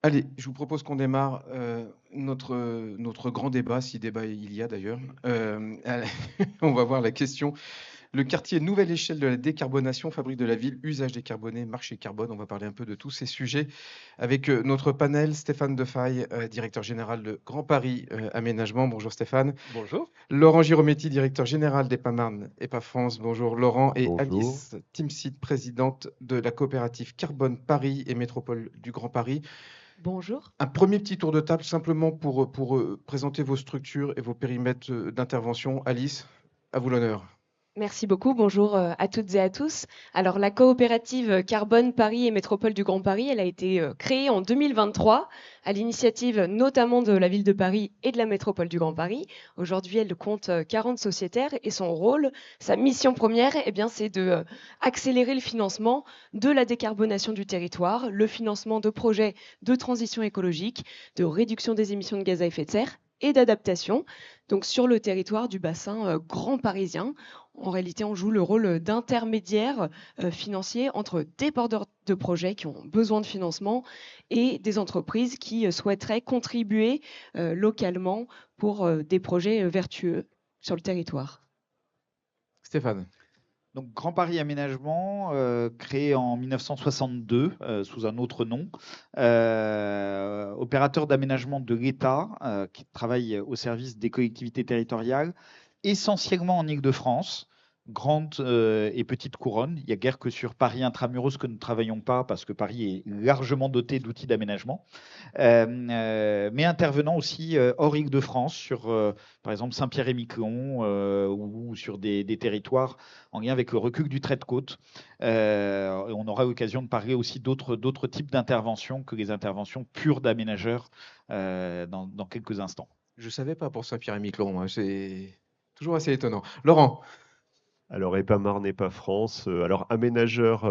Allez, je vous propose qu'on démarre notre grand débat, si débat il y a d'ailleurs. Allez, on va voir la question. Le quartier Nouvelle Échelle de la décarbonation, fabrique de la ville, usage décarboné, marché carbone. On va parler un peu de tous ces sujets avec notre panel. Stéphane Defaille, directeur général de Grand Paris Aménagement. Bonjour Stéphane. Bonjour. Laurent Girometti, directeur général d'EPA-Marne, EPA-France. Bonjour Laurent. Et Bonjour. Alice Timsit, présidente de la coopérative Carbone Paris et Métropole du Grand Paris. Bonjour. Un premier petit tour de table simplement pour présenter vos structures et vos périmètres d'intervention. Alice, à vous l'honneur. Merci beaucoup. Bonjour à toutes et à tous. Alors, la coopérative Carbone Paris et Métropole du Grand Paris, elle a été créée en 2023 à l'initiative notamment de la ville de Paris et de la Métropole du Grand Paris. Aujourd'hui, elle compte 40 sociétaires et son rôle, sa mission première, eh bien, c'est de accélérer le financement de la décarbonation du territoire, le financement de projets de transition écologique, de réduction des émissions de gaz à effet de serre et d'adaptation, donc sur le territoire du bassin grand parisien. En réalité, on joue le rôle d'intermédiaire financier entre des porteurs de projets qui ont besoin de financement et des entreprises qui souhaiteraient contribuer localement pour des projets vertueux sur le territoire. Stéphane. Donc, Grand Paris Aménagement, créé en 1962 sous un autre nom, opérateur d'aménagement de l'État qui travaille au service des collectivités territoriales, essentiellement en Île-de-France, grande et petite couronne. Il n'y a guère que sur Paris intramuros que nous ne travaillons pas parce que Paris est largement doté d'outils d'aménagement. Mais intervenant aussi hors Île-de-France, sur par exemple Saint-Pierre-et-Miquelon ou sur des territoires en lien avec le recul du trait de côte. On aura l'occasion de parler aussi d'autres types d'interventions que les interventions pures d'aménageurs dans quelques instants. Je ne savais pas pour Saint-Pierre-et-Miquelon, hein, c'est toujours assez étonnant. Laurent. Alors EPA-Marne, EPA-France, alors aménageur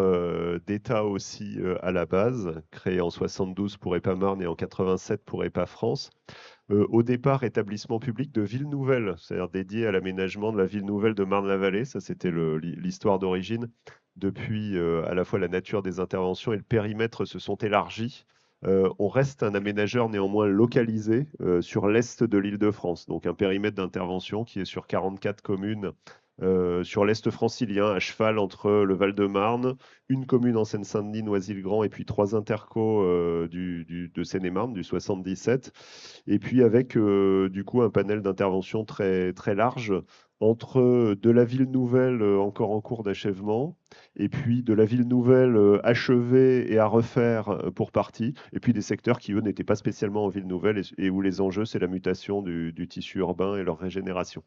d'État aussi à la base, créé en 72 pour EPA-Marne et en 87 pour EPA-France. Au départ, établissement public de Ville Nouvelle, c'est-à-dire dédié à l'aménagement de la ville nouvelle de Marne-la-Vallée. Ça, c'était l'histoire d'origine. Depuis, à la fois la nature des interventions et le périmètre se sont élargis. On reste un aménageur néanmoins localisé sur l'est de l'Île-de-France, donc un périmètre d'intervention qui est sur 44 communes sur l'est francilien, à cheval entre le Val-de-Marne, une commune en Seine-Saint-Denis, Noisy-le-Grand, et puis 3 intercos de Seine-et-Marne, du 77. Et puis avec du coup un panel d'intervention très, très large entre de la ville nouvelle encore en cours d'achèvement, et puis de la ville nouvelle achevée et à refaire pour partie, et puis des secteurs qui, eux, n'étaient pas spécialement en ville nouvelle et où les enjeux, c'est la mutation du tissu urbain et leur régénération.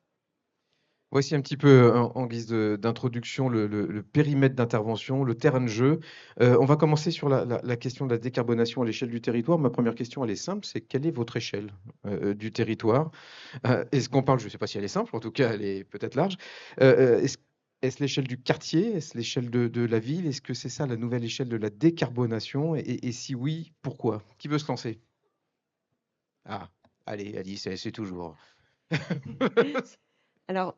Voici un petit peu en guise d'introduction le périmètre d'intervention, le terrain de jeu. On va commencer sur la question de la décarbonation à l'échelle du territoire. Ma première question, elle est simple, c'est quelle est votre échelle du territoire? Est-ce qu'on parle, je ne sais pas si elle est simple, en tout cas elle est peut-être large. Est-ce l'échelle du quartier? Est-ce l'échelle de la ville? Est-ce que c'est ça la nouvelle échelle de la décarbonation? Et si oui, pourquoi? Qui veut se lancer? Ah, allez, Alice, c'est toujours. Alors,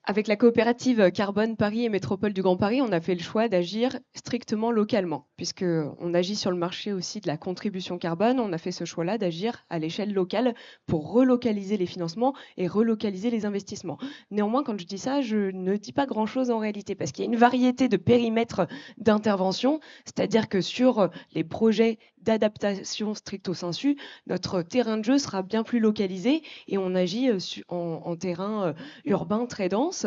avec la coopérative Carbone Paris et Métropole du Grand Paris, on a fait le choix d'agir strictement localement, puisqu'on agit sur le marché aussi de la contribution carbone. On a fait ce choix-là d'agir à l'échelle locale pour relocaliser les financements et relocaliser les investissements. Néanmoins, quand je dis ça, je ne dis pas grand-chose en réalité, parce qu'il y a une variété de périmètres d'intervention, c'est-à-dire que sur les projets d'adaptation stricto sensu, notre terrain de jeu sera bien plus localisé et on agit en terrain urbain très dense,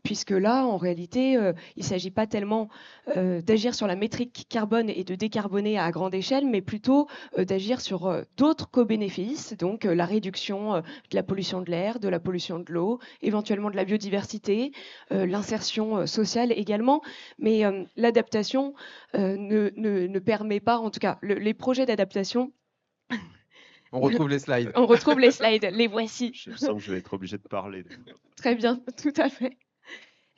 puisque là, en réalité, il ne s'agit pas tellement d'agir sur la métrique carbone et de décarboner à grande échelle, mais plutôt d'agir sur d'autres co-bénéfices, donc la réduction de la pollution de l'air, de la pollution de l'eau, éventuellement de la biodiversité, l'insertion sociale également. Mais l'adaptation ne permet pas, en tout cas, les projets d'adaptation. On retrouve les slides. On retrouve les slides, les voici. Je sens que je vais être obligé de parler. Très bien, tout à fait.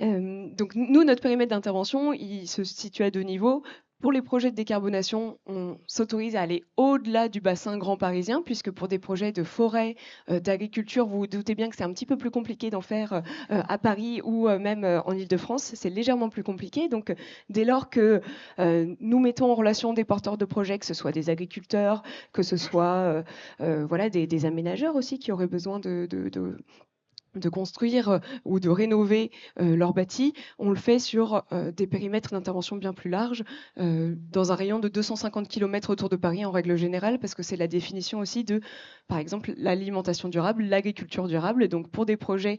Donc nous, notre périmètre d'intervention, il se situe à deux niveaux. Pour les projets de décarbonation, on s'autorise à aller au-delà du bassin grand parisien, puisque pour des projets de forêt, d'agriculture, vous vous doutez bien que c'est un petit peu plus compliqué d'en faire à Paris ou même en Île-de-France. C'est légèrement plus compliqué. Donc, dès lors que nous mettons en relation des porteurs de projets, que ce soit des agriculteurs, que ce soit voilà, des aménageurs aussi qui auraient besoin de construire ou de rénover leur bâti, on le fait sur des périmètres d'intervention bien plus larges, dans un rayon de 250 km autour de Paris en règle générale, parce que c'est la définition aussi de, par exemple, l'alimentation durable, l'agriculture durable. Et donc pour des projets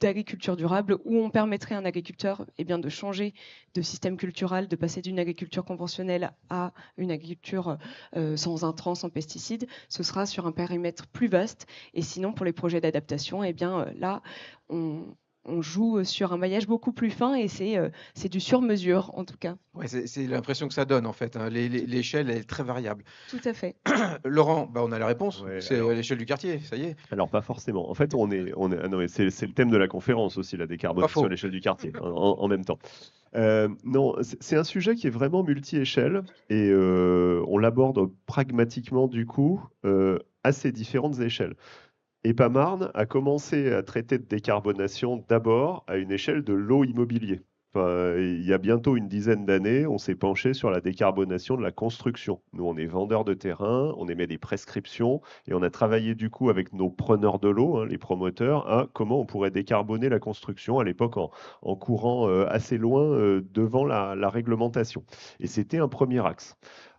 d'agriculture durable où on permettrait à un agriculteur de changer de système culturel, de passer d'une agriculture conventionnelle à une agriculture sans intrants, sans pesticides, ce sera sur un périmètre plus vaste. Et sinon, pour les projets d'adaptation, là, on joue sur un maillage beaucoup plus fin et c'est du sur-mesure, en tout cas. Ouais, c'est l'impression que ça donne, en fait, hein. L'échelle est très variable. Tout à fait. Laurent, on a la réponse. Ouais, C'est alors- à l'échelle du quartier, ça y est. Alors, pas forcément. En fait, ah non, mais c'est le thème de la conférence aussi, la Pas décarbonation faux. à l'échelle du quartier, en même temps. Non, c'est un sujet qui est vraiment multi-échelle et on l'aborde pragmatiquement, du coup, à ces différentes échelles. EPAMarne a commencé à traiter de décarbonation d'abord à une échelle de lot immobilier. Enfin, il y a bientôt une dizaine d'années, on s'est penché sur la décarbonation de la construction. Nous, on est vendeurs de terrain, on émet des prescriptions et on a travaillé du coup avec nos preneurs de l'eau, hein, les promoteurs, à comment on pourrait décarboner la construction à l'époque en courant assez loin devant la réglementation. Et c'était un premier axe.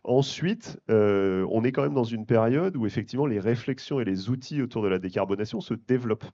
Ensuite, on est quand même dans une période où effectivement les réflexions et les outils autour de la décarbonation se développent.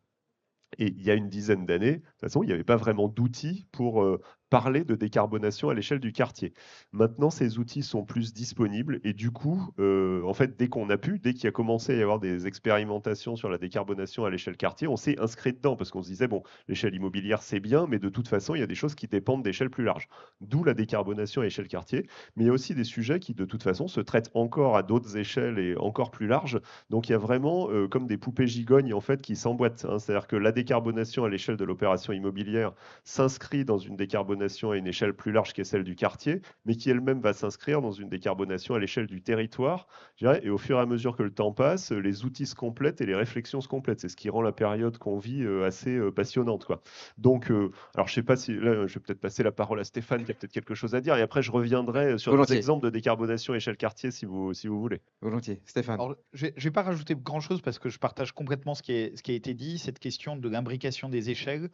Et il y a une dizaine d'années, de toute façon, il n'y avait pas vraiment d'outils pour parler de décarbonation à l'échelle du quartier. Maintenant, ces outils sont plus disponibles et du coup, en fait, dès qu'il y a commencé à y avoir des expérimentations sur la décarbonation à l'échelle quartier, on s'est inscrit dedans parce qu'on se disait, bon, l'échelle immobilière, c'est bien, mais de toute façon, il y a des choses qui dépendent d'échelles plus larges. D'où la décarbonation à l'échelle quartier. Mais il y a aussi des sujets qui, de toute façon, se traitent encore à d'autres échelles et encore plus larges. Donc, il y a vraiment comme des poupées gigognes en fait, qui s'emboîtent, hein. C'est-à-dire que la décarbonation à l'échelle de l'opération immobilière s'inscrit dans une décarbonation à une échelle plus large qui est celle du quartier, mais qui elle-même va s'inscrire dans une décarbonation à l'échelle du territoire. Je dirais, et au fur et à mesure que le temps passe, les outils se complètent et les réflexions se complètent. C'est ce qui rend la période qu'on vit assez passionnante, quoi. Donc, alors je sais pas si là, je vais peut-être passer la parole à Stéphane qui a peut-être quelque chose à dire, et après je reviendrai sur des Volontiers. exemples de décarbonation à échelle quartier si vous voulez. Volontiers. Stéphane. Alors, je ne vais pas rajouter grand-chose parce que je partage complètement ce qui a été dit, cette question de l'imbrication des échelles,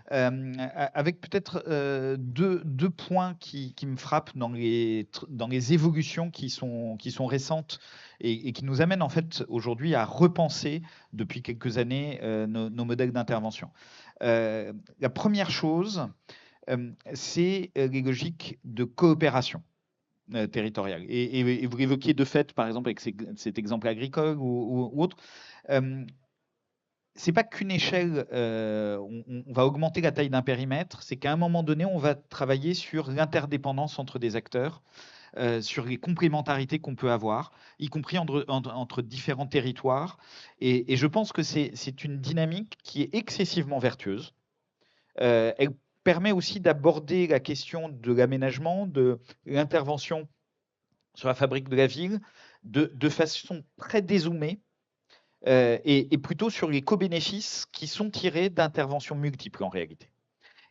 avec peut-être deux points qui me frappent dans les évolutions qui sont récentes et qui nous amènent en fait aujourd'hui à repenser depuis quelques années nos modèles d'intervention. La première chose, c'est les logiques de coopération territoriale. Et vous l'évoquiez de fait, par exemple, avec cet exemple agricole ou autre. C'est pas qu'une échelle, on va augmenter la taille d'un périmètre, c'est qu'à un moment donné, on va travailler sur l'interdépendance entre des acteurs, sur les complémentarités qu'on peut avoir, y compris entre différents territoires. Et je pense que c'est une dynamique qui est excessivement vertueuse. Elle permet aussi d'aborder la question de l'aménagement, de l'intervention sur la fabrique de la ville, de façon très dézoomée, et plutôt sur les co-bénéfices qui sont tirés d'interventions multiples en réalité.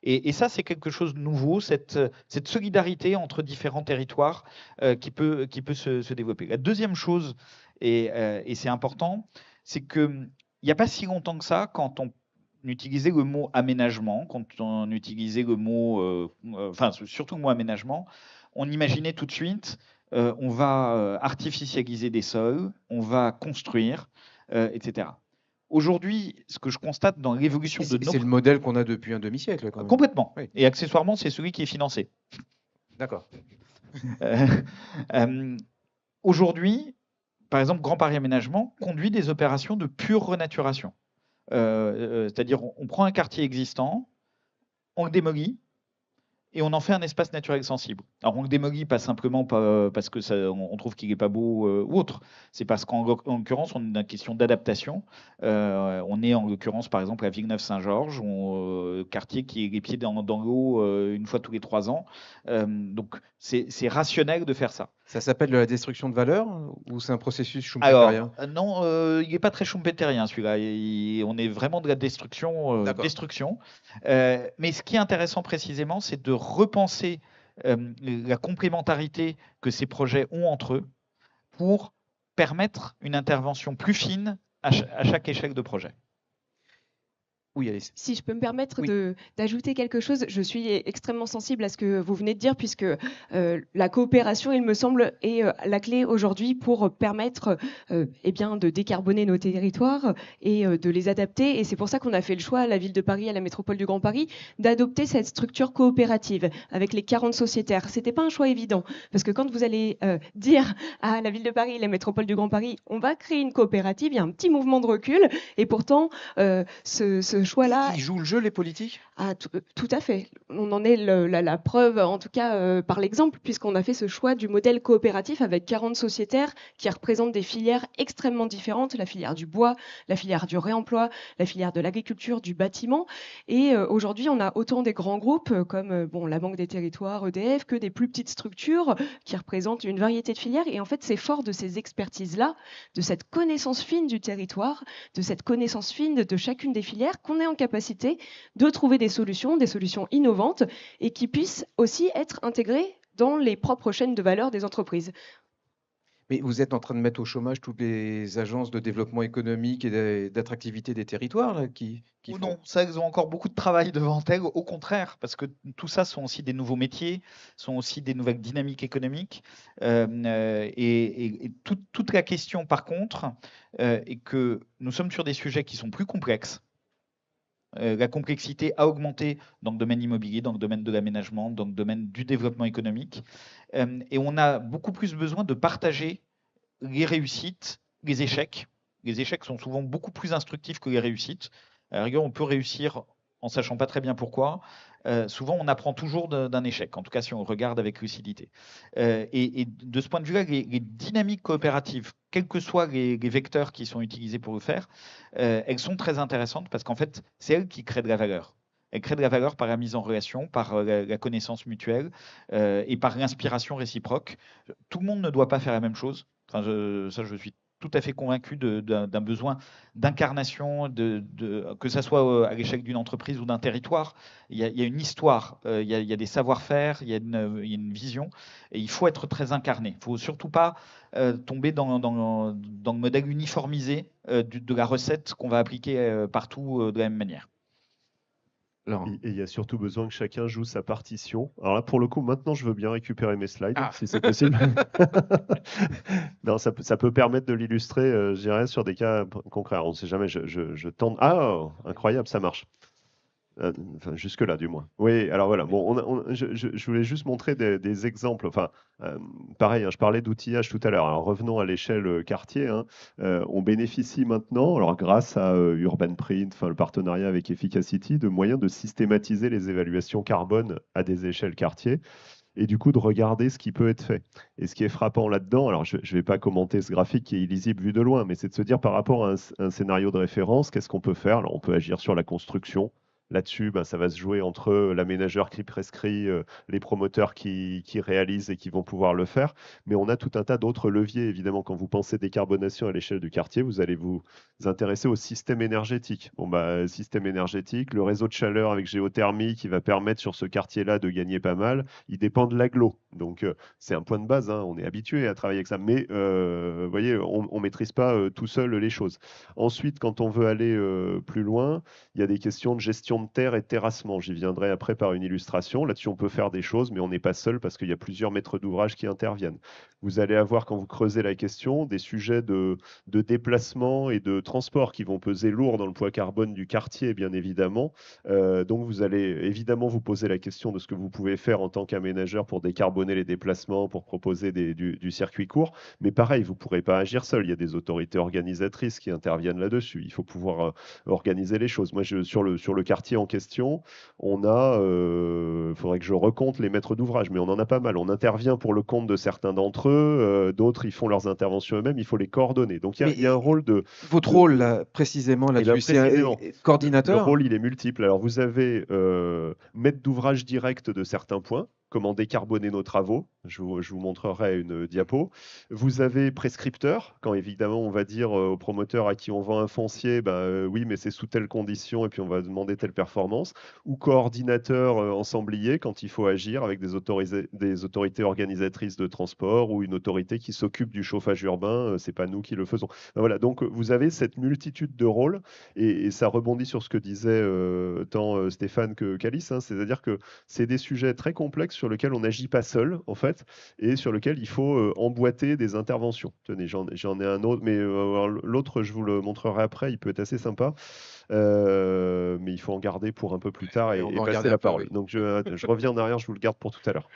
Et ça, c'est quelque chose de nouveau, cette solidarité entre différents territoires qui peut se développer. La deuxième chose, et c'est important, c'est qu'il n'y a pas si longtemps que ça, quand on utilisait le mot aménagement, quand on utilisait le mot, surtout le mot aménagement, on imaginait tout de suite, on va artificialiser des sols, on va construire, etc. Aujourd'hui, ce que je constate dans l'évolution de C'est le modèle qu'on a depuis un demi-siècle, quand même. Complètement. Oui. Et accessoirement, c'est celui qui est financé. D'accord. Aujourd'hui, par exemple, Grand Paris Aménagement conduit des opérations de pure renaturation. C'est-à-dire, on prend un quartier existant, on le démolit, et on en fait un espace naturel sensible. Alors on le démolit pas simplement parce que on trouve qu'il n'est pas beau ou autre, c'est parce qu'en l'occurrence on a une question d'adaptation. On est en l'occurrence par exemple à Villeneuve-Saint-Georges, quartier qui est les pieds dans l'eau une fois tous les 3 ans. Donc c'est rationnel de faire ça. Ça s'appelle de la destruction de valeur ou c'est un processus Alors, schumpeterien? non, il n'est pas très schumpeterien celui-là. On est vraiment de la destruction. D'accord. Mais ce qui est intéressant précisément, c'est de repenser la complémentarité que ces projets ont entre eux pour permettre une intervention plus fine à chaque échelle de projet. Oui, Alice. Si je peux me permettre Oui. d'ajouter quelque chose, je suis extrêmement sensible à ce que vous venez de dire, puisque la coopération, il me semble, est la clé aujourd'hui pour permettre eh bien, de décarboner nos territoires et de les adapter. Et c'est pour ça qu'on a fait le choix à la ville de Paris, à la métropole du Grand Paris, d'adopter cette structure coopérative avec les 40 sociétaires. C'était pas un choix évident, parce que quand vous allez dire à la ville de Paris, la métropole du Grand Paris, on va créer une coopérative, il y a un petit mouvement de recul, et pourtant ce choix-là. Ils jouent le jeu, les politiques? Ah, tout à fait. On en est la preuve, en tout cas par l'exemple, puisqu'on a fait ce choix du modèle coopératif avec 40 sociétaires qui représentent des filières extrêmement différentes, la filière du bois, la filière du réemploi, la filière de l'agriculture, du bâtiment. Et aujourd'hui, on a autant des grands groupes comme la Banque des Territoires, EDF, que des plus petites structures qui représentent une variété de filières. Et en fait, c'est fort de ces expertises-là, de cette connaissance fine du territoire, de cette connaissance fine de chacune des filières, qu'on est en capacité de trouver des solutions innovantes et qui puissent aussi être intégrées dans les propres chaînes de valeur des entreprises. Mais vous êtes en train de mettre au chômage toutes les agences de développement économique et d'attractivité des territoires là, qui Ou font... non, ça, elles ont encore beaucoup de travail devant elles, au contraire, parce que tout ça sont aussi des nouveaux métiers, sont aussi des nouvelles dynamiques économiques. Et toute la question, par contre, est que nous sommes sur des sujets qui sont plus complexes. La complexité a augmenté dans le domaine immobilier, dans le domaine de l'aménagement, dans le domaine du développement économique. Et on a beaucoup plus besoin de partager les réussites, les échecs. Les échecs sont souvent beaucoup plus instructifs que les réussites. À la rigueur, on peut réussir en sachant pas très bien pourquoi. Souvent, on apprend toujours d'un échec, en tout cas si on regarde avec lucidité. Et de ce point de vue-là, les dynamiques coopératives, quels que soient les vecteurs qui sont utilisés pour le faire, elles sont très intéressantes parce qu'en fait, c'est elles qui créent de la valeur. Elles créent de la valeur par la mise en relation, par la connaissance mutuelle et par l'inspiration réciproque. Tout le monde ne doit pas faire la même chose. Enfin, je suis tout à fait convaincu d'un besoin d'incarnation, que ce soit à l'échelle d'une entreprise ou d'un territoire. Il y a une histoire, il y a des savoir-faire, il y a une vision, et il faut être très incarné. Il ne faut surtout pas tomber dans le modèle uniformisé de la recette qu'on va appliquer partout de la même manière. Alors, Et il y a surtout besoin que chacun joue sa partition. Alors là, pour le coup, maintenant, je veux bien récupérer mes slides, si c'est possible. Non, ça peut permettre de l'illustrer, je dirais, sur des cas concrets. On ne sait jamais, je tente. Ah, incroyable, ça marche. Enfin, jusque-là, du moins. Oui, alors voilà. Bon, je voulais juste montrer des exemples. Enfin, pareil, hein, je parlais d'outillage tout à l'heure. Alors, revenons à l'échelle quartier. Hein. On bénéficie maintenant, alors grâce à UrbanPrint, enfin, le partenariat avec Efficacity, de moyens de systématiser les évaluations carbone à des échelles quartier et du coup de regarder ce qui peut être fait. Et ce qui est frappant là-dedans, alors je ne vais pas commenter ce graphique qui est illisible vu de loin, mais c'est de se dire par rapport à un scénario de référence, qu'est-ce qu'on peut faire? Alors on peut agir sur la construction. Là-dessus, ça va se jouer entre l'aménageur qui prescrit, les promoteurs qui réalisent et qui vont pouvoir le faire. Mais on a tout un tas d'autres leviers, évidemment. Quand vous pensez décarbonation à l'échelle du quartier, vous allez vous intéresser au système énergétique. Système énergétique, le réseau de chaleur avec géothermie qui va permettre sur ce quartier-là de gagner pas mal, il dépend de l'agglo. Donc, c'est un point de base, hein, on est habitué à travailler avec ça. Mais, vous voyez, on ne maîtrise pas tout seul les choses. Ensuite, quand on veut aller plus loin, il y a des questions de gestion de terre et de terrassement. J'y viendrai après par une illustration. Là-dessus, on peut faire des choses, mais on n'est pas seul parce qu'il y a plusieurs maîtres d'ouvrage qui interviennent. Vous allez avoir, quand vous creusez la question, des sujets de déplacement et de transport qui vont peser lourd dans le poids carbone du quartier, bien évidemment. Donc, vous allez évidemment vous poser la question de ce que vous pouvez faire en tant qu'aménageur pour décarboner les déplacements, pour proposer du circuit court. Mais pareil, vous ne pourrez pas agir seul. Il y a des autorités organisatrices qui interviennent là-dessus. Il faut pouvoir organiser les choses. Moi, sur le quartier chantiers en question, on a, faudrait que je recompte les maîtres d'ouvrage, mais on en a pas mal. On intervient pour le compte de certains d'entre eux, d'autres ils font leurs interventions eux-mêmes, il faut les coordonner. Donc il y a un rôle de... Votre rôle, là, précisément, Eh ben, là-dessus, c'est précisément, le coordinateur? rôle, il est multiple. Alors, vous avez maître d'ouvrage direct de certains points, comment décarboner nos travaux. Je vous montrerai une diapo. Vous avez prescripteur, quand évidemment on va dire au promoteur à qui on vend un foncier, oui, mais c'est sous telle condition et puis on va demander telle performance. Ou coordinateur ensemblier, quand il faut agir avec des autorités organisatrices de transport ou une autorité qui s'occupe du chauffage urbain. C'est pas nous qui le faisons. Voilà, donc vous avez cette multitude de rôles et ça rebondit sur ce que disaient tant Stéphane que Calice, hein, c'est-à-dire que c'est des sujets très complexes sur lesquels on n'agit pas seul, en fait, et sur lesquels il faut emboîter des interventions. Tenez, j'en ai un autre, mais l'autre, je vous le montrerai après, il peut être assez sympa, mais il faut en garder pour un peu plus tard et passer la parole. Oui. Donc je reviens en arrière, je vous le garde pour tout à l'heure.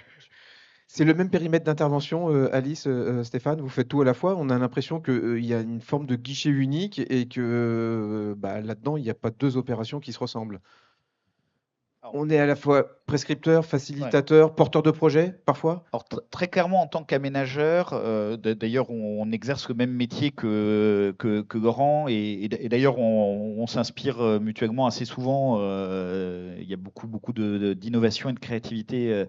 C'est le même périmètre d'intervention, Alice, Stéphane, vous faites tout à la fois. On a l'impression qu'il y a une forme de guichet unique et que là-dedans, il n'y a pas deux opérations qui se ressemblent. On est à la fois prescripteur, facilitateur, porteur de projet, parfois? Alors, très clairement, en tant qu'aménageur, d'ailleurs, on exerce le même métier que Laurent, et d'ailleurs, on s'inspire mutuellement assez souvent. Il y a beaucoup d'innovation et de créativité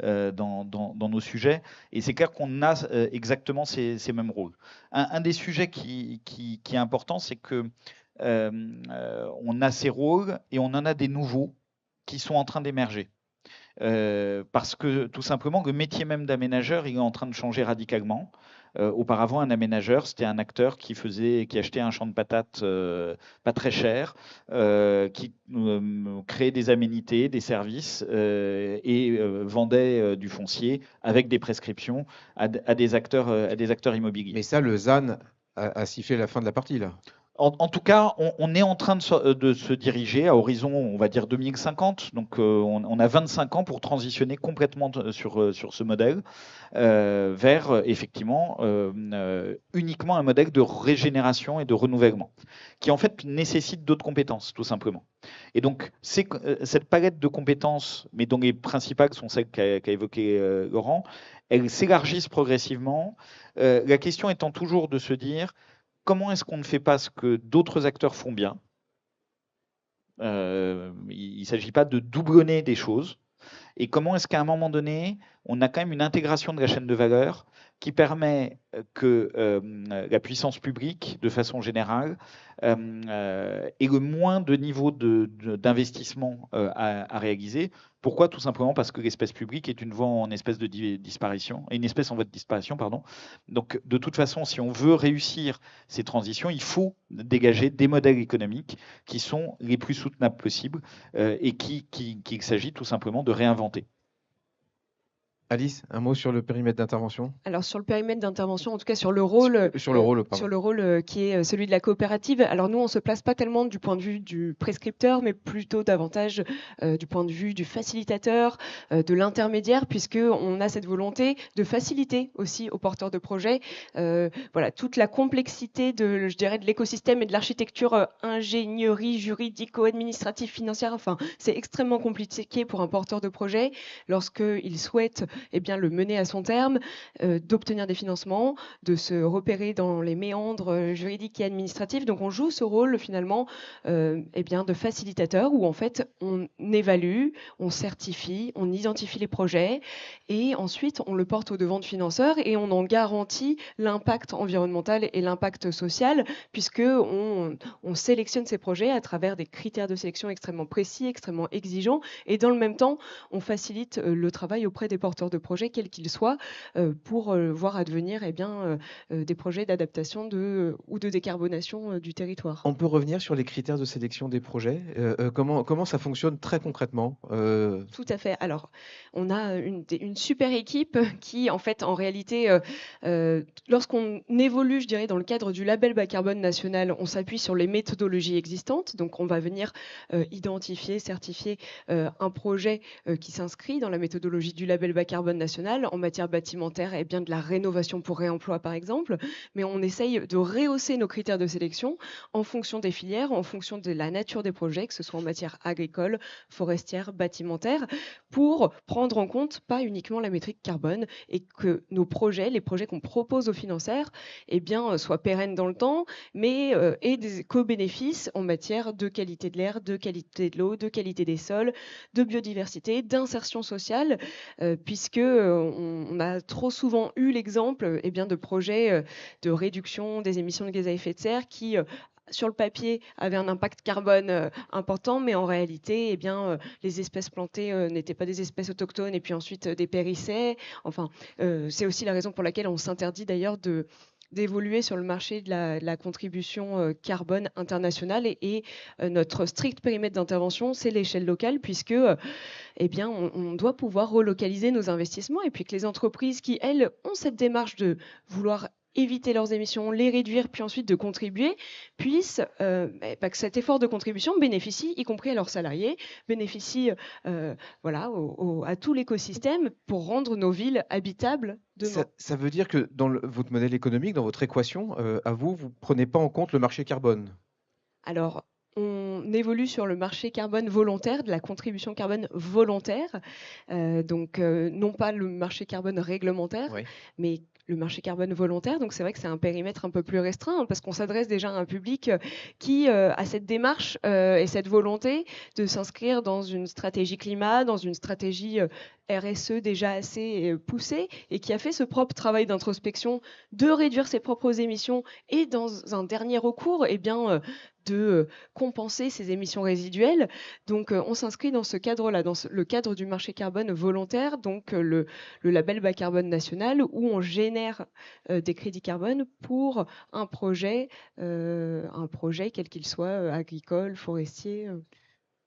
dans nos sujets, et c'est clair qu'on a exactement ces mêmes rôles. Un des sujets qui est important, c'est que on a ces rôles et on en a des nouveaux qui sont en train d'émerger. Parce que tout simplement, le métier même d'aménageur, il est en train de changer radicalement. Auparavant, un aménageur, c'était un acteur qui achetait un champ de patates pas très cher, qui créait des aménités, des services et vendait du foncier avec des prescriptions à des acteurs immobiliers. Mais ça, le ZAN a sifflé la fin de la partie, là. En tout cas, on est en train de se diriger à horizon, on va dire 2050. Donc, on a 25 ans pour transitionner complètement sur ce modèle vers, effectivement, uniquement un modèle de régénération et de renouvellement, qui en fait nécessite d'autres compétences, tout simplement. Et donc, cette palette de compétences, mais dont les principales sont celles qu'a évoquées Laurent, elles s'élargissent progressivement. La question étant toujours de se dire, comment est-ce qu'on ne fait pas ce que d'autres acteurs font bien? Il ne s'agit pas de doublonner des choses. Et comment est-ce qu'à un moment donné, on a quand même une intégration de la chaîne de valeur qui permet que la puissance publique, de façon générale, ait le moins de niveau d'investissement à réaliser. Pourquoi? Tout simplement parce que l'espace public est une voie en espèce de disparition, une espèce en voie de disparition, pardon. Donc, de toute façon, si on veut réussir ces transitions, il faut dégager des modèles économiques qui sont les plus soutenables possibles et qu'il s'agit tout simplement de réinventer. Alice, un mot sur le périmètre d'intervention? Alors sur le périmètre d'intervention, en tout cas sur le rôle, qui est celui de la coopérative. Alors nous, on se place pas tellement du point de vue du prescripteur, mais plutôt davantage du point de vue du facilitateur, de l'intermédiaire, puisque on a cette volonté de faciliter aussi aux porteurs de projets, voilà, toute la complexité de l'écosystème et de l'architecture ingénierie, juridico-administrative, financière. Enfin, c'est extrêmement compliqué pour un porteur de projet lorsqu'il souhaite le mener à son terme, d'obtenir des financements, de se repérer dans les méandres juridiques et administratifs. Donc on joue ce rôle finalement de facilitateur où en fait on évalue, on certifie, on identifie les projets et ensuite on le porte au devant de financeurs et on en garantit l'impact environnemental et l'impact social puisque on sélectionne ces projets à travers des critères de sélection extrêmement précis, extrêmement exigeants et dans le même temps on facilite le travail auprès des porteurs de projets, quels qu'ils soient, pour voir advenir des projets d'adaptation ou de décarbonation du territoire. On peut revenir sur les critères de sélection des projets. Comment ça fonctionne très concrètement? Tout à fait. Alors, on a une super équipe qui, en fait, en réalité, lorsqu'on évolue, je dirais, dans le cadre du label bas carbone national, on s'appuie sur les méthodologies existantes. Donc, on va venir identifier, certifier un projet qui s'inscrit dans la méthodologie du label bas carbone carbone national. En matière bâtimentaire, et bien de la rénovation pour réemploi, par exemple. Mais on essaye de rehausser nos critères de sélection en fonction des filières, en fonction de la nature des projets, que ce soit en matière agricole, forestière, bâtimentaire, pour prendre en compte pas uniquement la métrique carbone et que nos projets, les projets qu'on propose aux financières, eh bien, soient pérennes dans le temps, mais aient des co-bénéfices en matière de qualité de l'air, de qualité de l'eau, de qualité des sols, de biodiversité, d'insertion sociale, puisque on a trop souvent eu l'exemple de projets de réduction des émissions de gaz à effet de serre qui sur le papier avaient un impact carbone important, mais en réalité, les espèces plantées n'étaient pas des espèces autochtones et puis ensuite dépérissaient. Enfin, c'est aussi la raison pour laquelle on s'interdit d'ailleurs d'évoluer sur le marché de la contribution carbone internationale et notre strict périmètre d'intervention, c'est l'échelle locale puisque on doit pouvoir relocaliser nos investissements et puis que les entreprises qui, elles, ont cette démarche de vouloir éviter leurs émissions, les réduire, puis ensuite de contribuer, puissent, que cet effort de contribution bénéficie, y compris à leurs salariés, bénéficie à tout l'écosystème pour rendre nos villes habitables demain. Ça veut dire que dans votre modèle économique, dans votre équation, à vous ne prenez pas en compte le marché carbone? Alors, on évolue sur le marché carbone volontaire, de la contribution carbone volontaire. Non pas le marché carbone réglementaire, Oui. mais le marché carbone volontaire. Donc, c'est vrai que c'est un périmètre un peu plus restreint parce qu'on s'adresse déjà à un public qui a cette démarche et cette volonté de s'inscrire dans une stratégie climat, dans une stratégie RSE déjà assez poussée et qui a fait ce propre travail d'introspection de réduire ses propres émissions et dans un dernier recours, de compenser ces émissions résiduelles. Donc, on s'inscrit dans ce cadre-là, dans le cadre du marché carbone volontaire, donc le label bas carbone national, où on génère des crédits carbone pour un projet quel qu'il soit, agricole, forestier.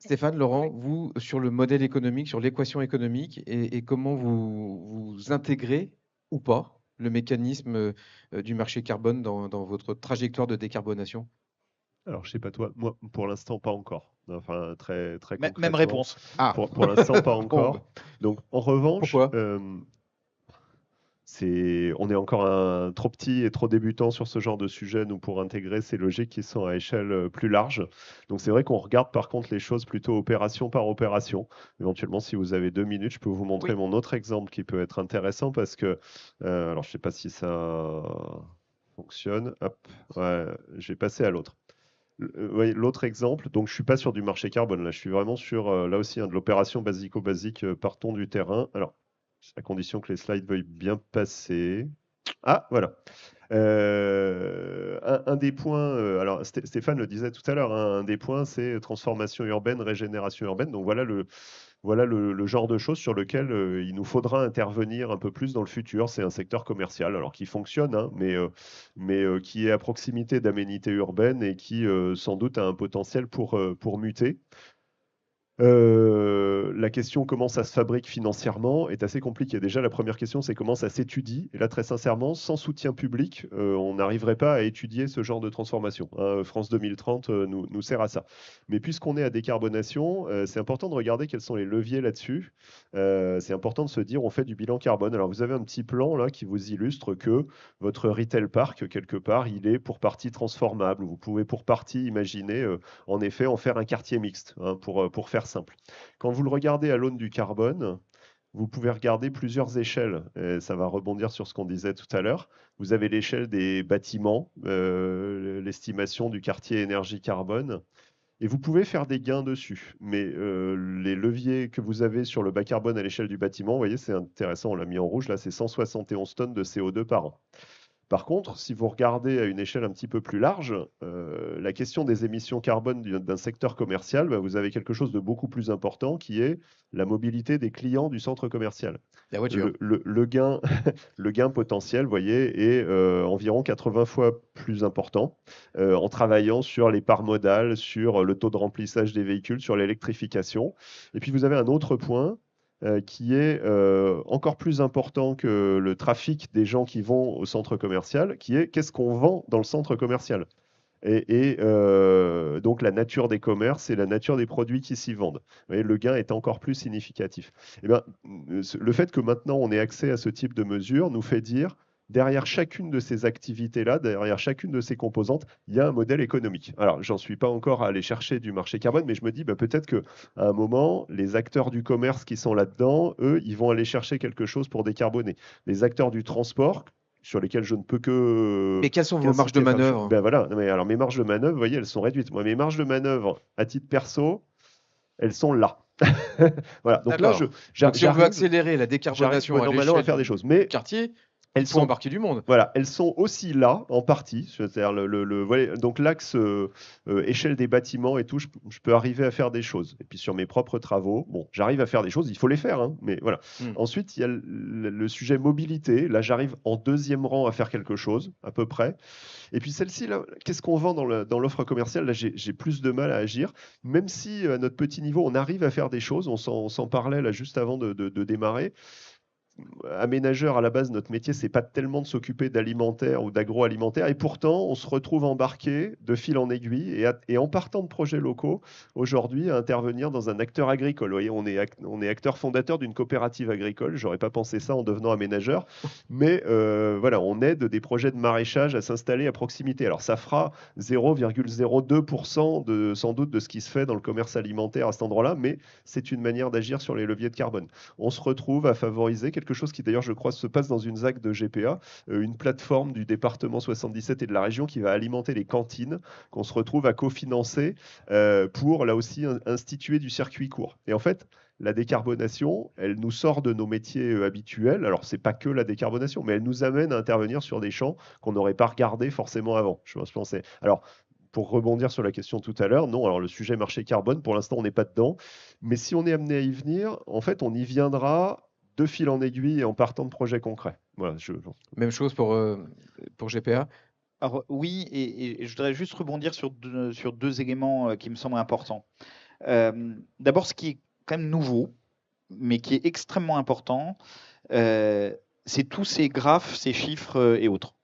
Stéphane, Laurent, vous, sur le modèle économique, sur l'équation économique, et comment vous intégrez ou pas le mécanisme du marché carbone dans votre trajectoire de décarbonation? Alors, je sais pas toi, moi, pour l'instant, pas encore. Enfin, très, très Même concrètement. réponse. Ah, Pour l'instant, pas encore. Bombe. Donc, en revanche, Pourquoi? on est encore trop petit et trop débutant sur ce genre de sujet, nous, pour intégrer ces logiques qui sont à échelle plus large. Donc, c'est vrai qu'on regarde par contre les choses plutôt opération par opération. Éventuellement, si vous avez 2 minutes, je peux vous montrer Oui. mon autre exemple qui peut être intéressant parce que, alors, je ne sais pas si ça fonctionne. Hop, ouais, je vais passer à l'autre. Oui, l'autre exemple, donc je ne suis pas sur du marché carbone, là, je suis vraiment sur, là aussi, de l'opération basico-basique, partons du terrain. Alors, à condition que les slides veuillent bien passer. Ah, voilà. Un des points, alors Stéphane le disait tout à l'heure, hein, un des points, c'est transformation urbaine, régénération urbaine. Donc voilà le genre de choses sur lequel il nous faudra intervenir un peu plus dans le futur. C'est un secteur commercial, alors qui fonctionne, hein, mais qui est à proximité d'aménités urbaines et qui sans doute a un potentiel pour muter. La question comment ça se fabrique financièrement est assez compliquée. Déjà, la première question, c'est comment ça s'étudie. Et là, très sincèrement, sans soutien public, on n'arriverait pas à étudier ce genre de transformation. Hein, France 2030 nous sert à ça. Mais puisqu'on est à décarbonation, c'est important de regarder quels sont les leviers là-dessus. C'est important de se dire, on fait du bilan carbone. Alors, vous avez un petit plan là qui vous illustre que votre retail park, quelque part, il est pour partie transformable. Vous pouvez pour partie imaginer, en effet, en faire un quartier mixte, hein, pour faire simple. Quand vous le regardez à l'aune du carbone, vous pouvez regarder plusieurs échelles. Et ça va rebondir sur ce qu'on disait tout à l'heure. Vous avez l'échelle des bâtiments, l'estimation du quartier énergie carbone. Et vous pouvez faire des gains dessus. Mais les leviers que vous avez sur le bas carbone à l'échelle du bâtiment, vous voyez, c'est intéressant, on l'a mis en rouge, là, c'est 171 tonnes de CO2 par an. Par contre, si vous regardez à une échelle un petit peu plus large, la question des émissions carbone d'un secteur commercial, vous avez quelque chose de beaucoup plus important qui est la mobilité des clients du centre commercial. La voiture. Le gain, le gain potentiel, vous voyez, est environ 80 fois plus important en travaillant sur les parts modales, sur le taux de remplissage des véhicules, sur l'électrification. Et puis vous avez un autre point qui est encore plus important que le trafic des gens qui vont au centre commercial, qui est qu'est-ce qu'on vend dans le centre commercial. Donc la nature des commerces et la nature des produits qui s'y vendent. Vous voyez, le gain est encore plus significatif. Eh ben, le fait que maintenant on ait accès à ce type de mesures nous fait dire, derrière chacune de ces activités-là, derrière chacune de ces composantes, il y a un modèle économique. Alors, j'en suis pas encore à aller chercher du marché carbone, mais je me dis peut-être qu'à un moment, les acteurs du commerce qui sont là-dedans, eux, ils vont aller chercher quelque chose pour décarboner. Les acteurs du transport, sur lesquels je ne peux que... Mais quelles sont vos marges de manœuvre? Ben voilà, mais alors mes marges de manœuvre, vous voyez, elles sont réduites. Moi, mes marges de manœuvre, à titre perso, elles sont là. Voilà, donc là, D'accord. Donc, si on veut accélérer la décarbonation à normalement à l'échelle faire des du choses. Mais quartier, elles il faut sont embarquer du monde. Voilà, elles sont aussi là, en partie. C'est-à-dire voilà, donc l'axe échelle des bâtiments et tout, je peux arriver à faire des choses. Et puis sur mes propres travaux, bon, j'arrive à faire des choses, il faut les faire, hein, mais voilà. Ensuite, il y a le sujet mobilité. Là, j'arrive en deuxième rang à faire quelque chose, à peu près. Et puis celle-ci, là, qu'est-ce qu'on vend dans l'offre commerciale? Là, j'ai plus de mal à agir, même si à notre petit niveau, on arrive à faire des choses. On s'en parlait là juste avant de démarrer. Aménageur, à la base, notre métier, c'est pas tellement de s'occuper d'alimentaire ou d'agroalimentaire. Et pourtant, on se retrouve embarqué de fil en aiguille et en partant de projets locaux, aujourd'hui, à intervenir dans un acteur agricole. Vous voyez, on est acteur fondateur d'une coopérative agricole. J'aurais pas pensé ça en devenant aménageur. Mais voilà, on aide des projets de maraîchage à s'installer à proximité. Alors, ça fera 0,02% sans doute de ce qui se fait dans le commerce alimentaire à cet endroit-là, mais c'est une manière d'agir sur les leviers de carbone. On se retrouve à favoriser quelque chose qui d'ailleurs je crois se passe dans une ZAC de GPA, une plateforme du département 77 et de la région qui va alimenter les cantines qu'on se retrouve à cofinancer pour là aussi instituer du circuit court. Et en fait, la décarbonation, elle nous sort de nos métiers habituels. Alors, c'est pas que la décarbonation, mais elle nous amène à intervenir sur des champs qu'on n'aurait pas regardés forcément avant. Je pensais. Alors, pour rebondir sur la question tout à l'heure, non, alors le sujet marché carbone, pour l'instant, on n'est pas dedans. Mais si on est amené à y venir, en fait, on y viendra de fil en aiguille et en partant de projets concrets. Voilà, Même chose pour GPA. Alors, oui, et je voudrais juste rebondir sur deux éléments qui me semblent importants. D'abord, ce qui est quand même nouveau, mais qui est extrêmement important, c'est tous ces graphes, ces chiffres et autres.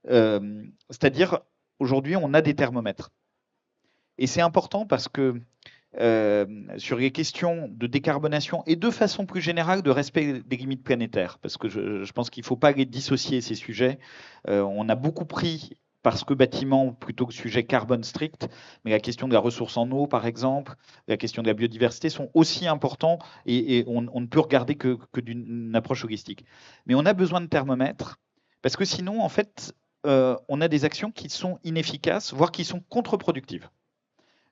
C'est-à-dire, aujourd'hui, on a des thermomètres. Et c'est important parce que sur les questions de décarbonation et de façon plus générale de respect des limites planétaires, parce que je pense qu'il ne faut pas les dissocier, ces sujets. On a beaucoup pris parce que bâtiment plutôt que sujet carbone strict, mais la question de la ressource en eau, par exemple, la question de la biodiversité sont aussi importants et on ne peut regarder que d'une approche holistique. Mais on a besoin de thermomètres parce que sinon, en fait, on a des actions qui sont inefficaces, voire qui sont contre-productives.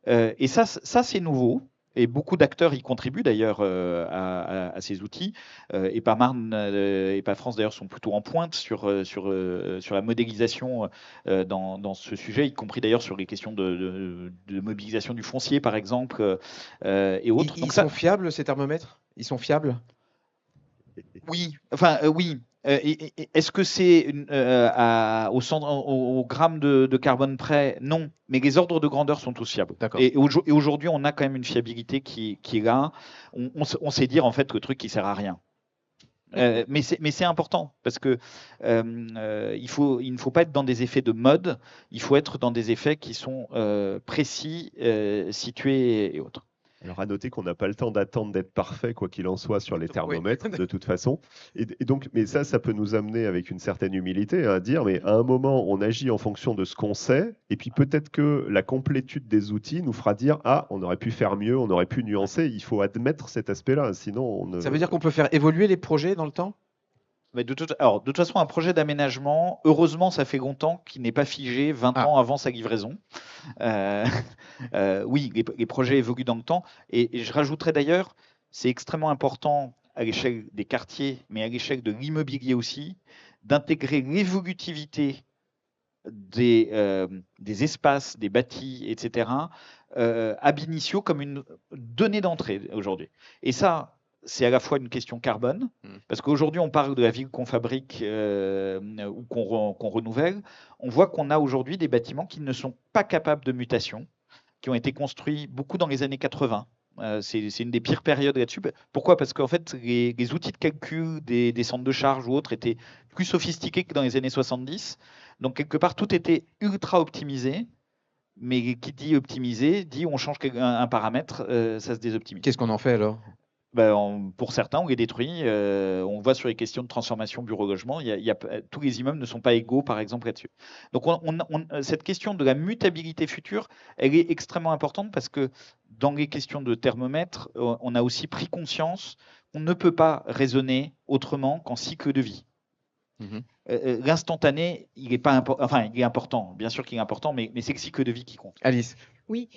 Et ça c'est nouveau. Et beaucoup d'acteurs y contribuent d'ailleurs à ces outils. EPA-Marne et EPA-France d'ailleurs sont plutôt en pointe sur la modélisation dans ce sujet, y compris d'ailleurs sur les questions de mobilisation du foncier par exemple et autres. Ils sont fiables ces thermomètres? Ils sont fiables? Oui, enfin oui. Est-ce que c'est au gramme de carbone près? Non, mais les ordres de grandeur sont tous fiables. Et aujourd'hui, on a quand même une fiabilité qui est là. On sait dire en fait que le truc qui sert à rien. Mais c'est important parce que il ne faut pas être dans des effets de mode. Il faut être dans des effets qui sont précis, situés et autres. Alors, à noter qu'on n'a pas le temps d'attendre d'être parfait, quoi qu'il en soit, sur les thermomètres, de toute façon. Et donc, mais ça peut nous amener avec une certaine humilité à dire, mais à un moment, on agit en fonction de ce qu'on sait, et puis peut-être que la complétude des outils nous fera dire, ah, on aurait pu faire mieux, on aurait pu nuancer. Il faut admettre cet aspect-là, sinon Ça veut dire qu'on peut faire évoluer les projets dans le temps? Mais de toute façon, un projet d'aménagement, heureusement, ça fait longtemps qu'il n'est pas figé 20 ans avant sa livraison. Oui, les projets évoluent dans le temps. Et je rajouterais d'ailleurs, c'est extrêmement important à l'échelle des quartiers, mais à l'échelle de l'immobilier aussi, d'intégrer l'évolutivité des espaces, des bâtis, etc., ab initio comme une donnée d'entrée aujourd'hui. Et ça, c'est à la fois une question carbone, parce qu'aujourd'hui, on parle de la ville qu'on fabrique ou qu'on renouvelle. On voit qu'on a aujourd'hui des bâtiments qui ne sont pas capables de mutation, qui ont été construits beaucoup dans les années 80. C'est une des pires périodes là-dessus. Pourquoi? Parce qu'en fait, les outils de calcul des centres de charge ou autres étaient plus sophistiqués que dans les années 70. Donc, quelque part, tout était ultra optimisé. Mais qui dit optimiser, dit on change un paramètre, ça se désoptimise. Qu'est-ce qu'on en fait alors? Pour certains, on les détruit. On voit sur les questions de transformation bureau-logement, tous les immeubles ne sont pas égaux, par exemple, là-dessus. Donc, cette question de la mutabilité future, elle est extrêmement importante parce que dans les questions de thermomètre, on a aussi pris conscience qu'on ne peut pas raisonner autrement qu'en cycle de vie. L'instantané, il est important. Bien sûr qu'il est important, mais c'est le cycle de vie qui compte. Alice. Oui,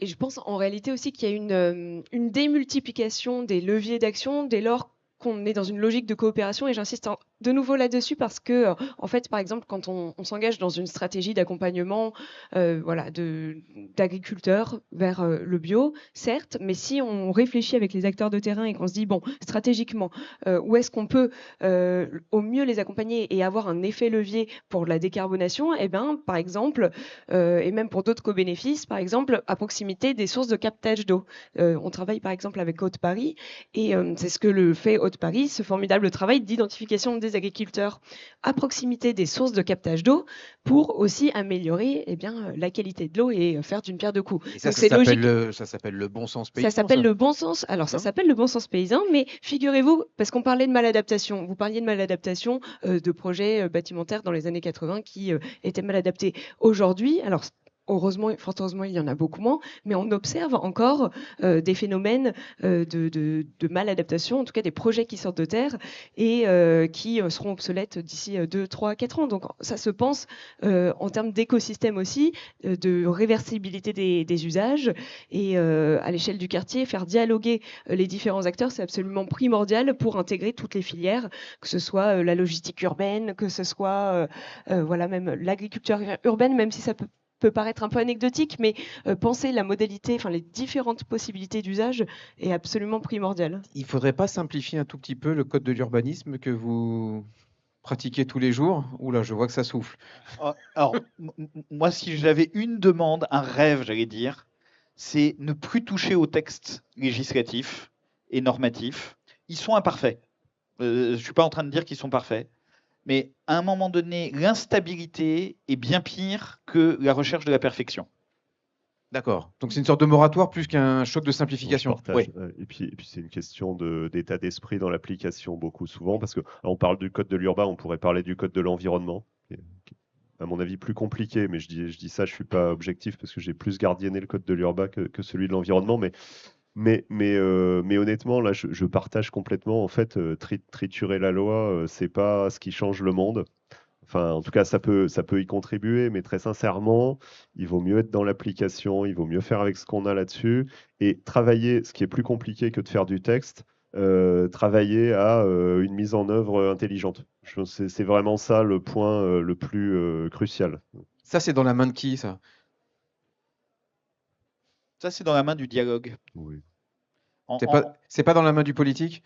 et je pense en réalité aussi qu'il y a une démultiplication des leviers d'action dès lors qu'on est dans une logique de coopération, et j'insiste de nouveau là-dessus parce que, en fait, par exemple, quand on s'engage dans une stratégie d'accompagnement d'agriculteurs vers le bio, certes, mais si on réfléchit avec les acteurs de terrain et qu'on se dit, bon, stratégiquement, où est-ce qu'on peut au mieux les accompagner et avoir un effet levier pour la décarbonation, eh bien, par exemple, et même pour d'autres co-bénéfices, par exemple, à proximité des sources de captage d'eau. On travaille par exemple avec Haute-Paris, et c'est ce que le fait Haute-Paris, ce formidable travail d'identification des agriculteurs à proximité des sources de captage d'eau pour aussi améliorer la qualité de l'eau et faire d'une pierre deux coups. Et ça s'appelle le bon sens paysan. Ça s'appelle le bon sens. Alors, ça s'appelle le bon sens paysan, mais figurez-vous, parce qu'on parlait de maladaptation, vous parliez de maladaptation de projets bâtimentaires dans les années 80 qui étaient mal adaptés. Aujourd'hui, alors heureusement, fort heureusement, il y en a beaucoup moins, mais on observe encore des phénomènes de maladaptation, en tout cas des projets qui sortent de terre et qui seront obsolètes d'ici 2, 3, 4 ans. Donc ça se pense en termes d'écosystème aussi, de réversibilité des usages, et à l'échelle du quartier, faire dialoguer les différents acteurs, c'est absolument primordial pour intégrer toutes les filières, que ce soit la logistique urbaine, que ce soit même l'agriculture urbaine, même si ça peut paraître un peu anecdotique, mais penser la modalité, les différentes possibilités d'usage est absolument primordial. Il ne faudrait pas simplifier un tout petit peu le code de l'urbanisme que vous pratiquez tous les jours? Oula, je vois que ça souffle. Alors, moi, si j'avais une demande, un rêve, j'allais dire, c'est ne plus toucher aux textes législatifs et normatifs. Ils sont imparfaits. Je ne suis pas en train de dire qu'ils sont parfaits. Mais à un moment donné, l'instabilité est bien pire que la recherche de la perfection. D'accord. Donc c'est une sorte de moratoire plus qu'un choc de simplification. Oui. Et puis c'est une question d'état d'esprit dans l'application beaucoup souvent, parce que on parle du code de l'urbain, on pourrait parler du code de l'environnement, qui est, à mon avis, plus compliqué, mais je dis ça, je ne suis pas objectif parce que j'ai plus gardienné le code de l'urbain que celui de l'environnement, mais honnêtement, là, je partage complètement. En fait, triturer la loi, c'est pas ce qui change le monde. Enfin, en tout cas, ça peut y contribuer, mais très sincèrement, il vaut mieux être dans l'application, il vaut mieux faire avec ce qu'on a là-dessus et travailler, ce qui est plus compliqué que de faire du texte, travailler à une mise en œuvre intelligente. C'est vraiment ça le point le plus crucial. Ça, c'est dans la main de qui, ça? Ça, c'est dans la main du dialogue. Oui. C'est pas dans la main du politique?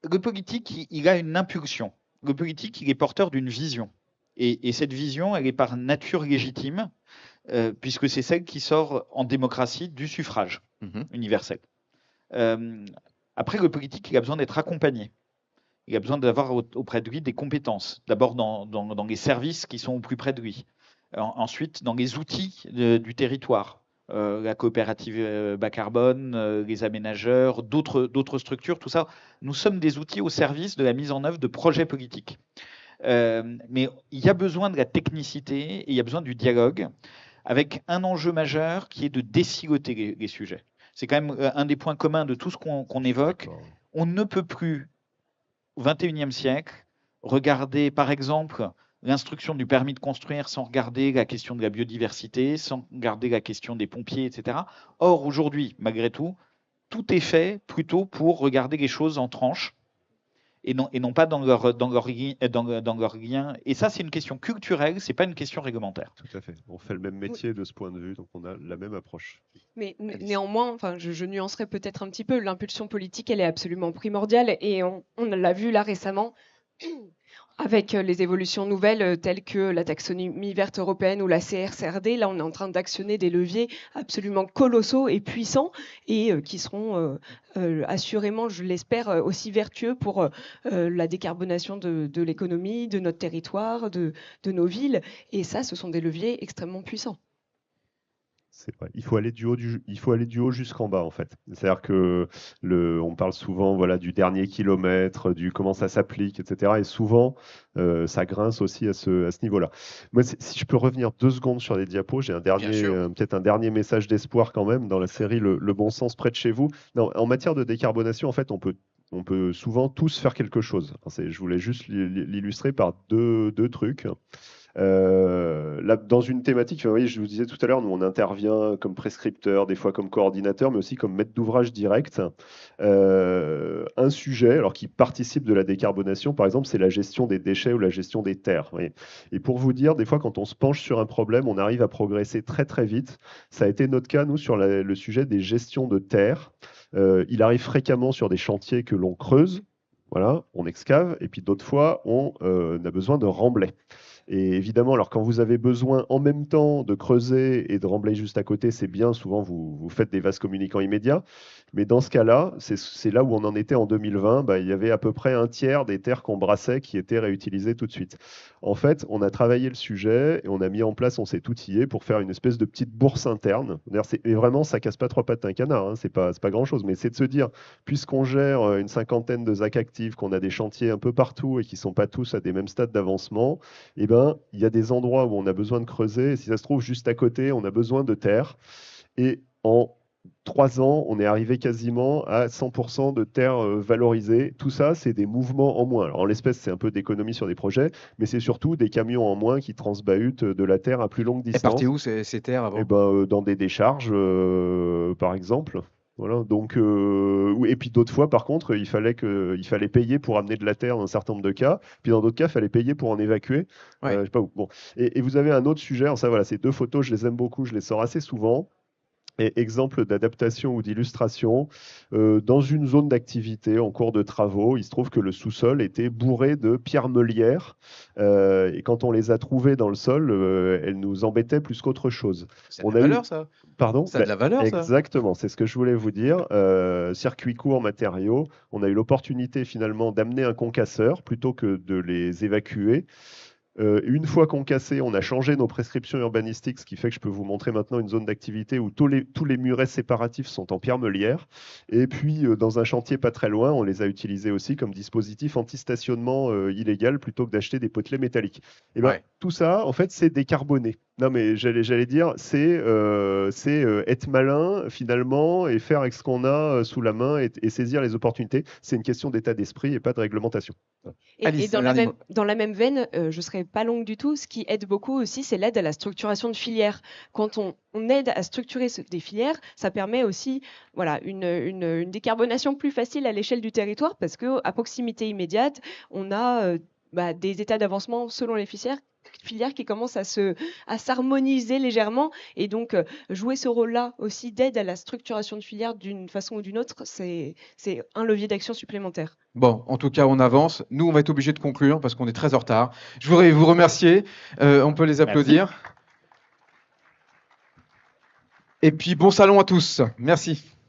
Le politique, il a une impulsion. Le politique, il est porteur d'une vision. Et cette vision, elle est par nature légitime, puisque c'est celle qui sort en démocratie du suffrage universel. Après, le politique, il a besoin d'être accompagné. Il a besoin d'avoir auprès de lui des compétences. D'abord dans les services qui sont au plus près de lui. Ensuite, dans les outils du territoire. La coopérative bas carbone, les aménageurs, d'autres structures, tout ça. Nous sommes des outils au service de la mise en œuvre de projets politiques. Mais il y a besoin de la technicité et il y a besoin du dialogue avec un enjeu majeur qui est de dessiloter les sujets. C'est quand même un des points communs de tout ce qu'on évoque. On ne peut plus, au XXIe siècle, regarder par exemple l'instruction du permis de construire sans regarder la question de la biodiversité, sans regarder la question des pompiers, etc. Or, aujourd'hui, malgré tout, tout est fait plutôt pour regarder les choses en tranches et non pas dans leur lien. Et ça, c'est une question culturelle, c'est pas une question réglementaire. Tout à fait. On fait le même métier de ce point de vue, donc on a la même approche. Mais néanmoins, je nuancerais peut-être un petit peu, l'impulsion politique, elle est absolument primordiale, et on l'a vu là récemment avec les évolutions nouvelles telles que la taxonomie verte européenne ou la CRCRD. Là, on est en train d'actionner des leviers absolument colossaux et puissants, et qui seront assurément, je l'espère, aussi vertueux pour la décarbonation de l'économie, de notre territoire, de nos villes. Et ça, ce sont des leviers extrêmement puissants. C'est vrai. Il faut aller du haut jusqu'en bas, en fait. C'est-à-dire que on parle souvent, voilà, du dernier kilomètre, du comment ça s'applique, etc. Et souvent, ça grince aussi à ce niveau-là. Moi, si je peux revenir 2 secondes sur les diapos, j'ai Bien sûr. peut-être un dernier message d'espoir quand même dans la série Le bon sens près de chez vous. Non, en matière de décarbonation, en fait, on peut souvent tous faire quelque chose. Je voulais juste l'illustrer par deux trucs. Là, dans une thématique, vous voyez, je vous disais tout à l'heure, nous on intervient comme prescripteur, des fois comme coordinateur, mais aussi comme maître d'ouvrage direct. Un sujet, alors qui participe de la décarbonation, par exemple, c'est la gestion des déchets ou la gestion des terres. Vous voyez. Et pour vous dire, des fois, quand on se penche sur un problème, on arrive à progresser très très vite. Ça a été notre cas, nous, sur le sujet des gestions de terres. Il arrive fréquemment sur des chantiers que l'on creuse. Voilà, on excave, et puis d'autres fois, on a besoin de remblai. Et évidemment, alors quand vous avez besoin en même temps de creuser et de remblayer juste à côté, c'est bien, souvent vous faites des vases communicants immédiats. Mais dans ce cas-là, c'est là où on en était en 2020, il y avait à peu près un tiers des terres qu'on brassait qui étaient réutilisées tout de suite. En fait, on a travaillé le sujet et on a mis en place, on s'est outillé pour faire une espèce de petite bourse interne. Et vraiment, ça casse pas 3 pattes d'un canard, hein, c'est pas grand-chose, mais c'est de se dire, puisqu'on gère une 50aine de ZAC actifs, qu'on a des chantiers un peu partout et qui sont pas tous à des mêmes stades d'avancement, eh ben, il y a des endroits où on a besoin de creuser, et si ça se trouve juste à côté, on a besoin de terre. Et en 3 ans, on est arrivé quasiment à 100% de terres valorisées. Tout ça, c'est des mouvements en moins. Alors, en l'espèce, c'est un peu d'économie sur des projets, mais c'est surtout des camions en moins qui transbahutent de la terre à plus longue Elles distance. partaient où ces terres Eh avant? ben, dans des décharges, par exemple. Voilà, donc, et puis d'autres fois, par contre, il fallait payer pour amener de la terre dans un certain nombre de cas. Puis dans d'autres cas, il fallait payer pour en évacuer. Ouais. Je sais pas où. Bon. Et vous avez un autre sujet. Alors ça, voilà, ces 2 photos, je les aime beaucoup, je les sors assez souvent. Et exemple d'adaptation ou d'illustration, dans une zone d'activité en cours de travaux, il se trouve que le sous-sol était bourré de pierres meulières. Et quand on les a trouvées dans le sol, elles nous embêtaient plus qu'autre chose. Ça a de On la a eu valeur, ça. Pardon? Ça a de la valeur, ça. Exactement, c'est ce que je voulais vous dire. Circuit court, matériaux. On a eu l'opportunité finalement d'amener un concasseur plutôt que de les évacuer. Une fois concassé, on a changé nos prescriptions urbanistiques, ce qui fait que je peux vous montrer maintenant une zone d'activité où tous les murets séparatifs sont en pierre meulière. Et puis, dans un chantier pas très loin, on les a utilisés aussi comme dispositif anti-stationnement illégal plutôt que d'acheter des potelets métalliques. Et ben, Ouais. tout ça, en fait, c'est décarboné. Non, mais j'allais dire, c'est être malin finalement et faire avec ce qu'on a sous la main et saisir les opportunités. C'est une question d'état d'esprit et pas de réglementation. Et Alice, dans un la dernier même, dans la même veine, je ne serai pas longue du tout, ce qui aide beaucoup aussi, c'est l'aide à la structuration de filières. Quand on aide à structurer des filières, ça permet aussi voilà, une décarbonation plus facile à l'échelle du territoire parce qu'à proximité immédiate, on a des états d'avancement selon les filières qui commencent à s'harmoniser légèrement. Et donc, jouer ce rôle-là aussi d'aide à la structuration de filières d'une façon ou d'une autre, c'est un levier d'action supplémentaire. Bon, en tout cas, on avance. Nous, on va être obligés de conclure parce qu'on est très en retard. Je voudrais vous remercier. On peut les applaudir. Et puis, bon salon à tous. Merci.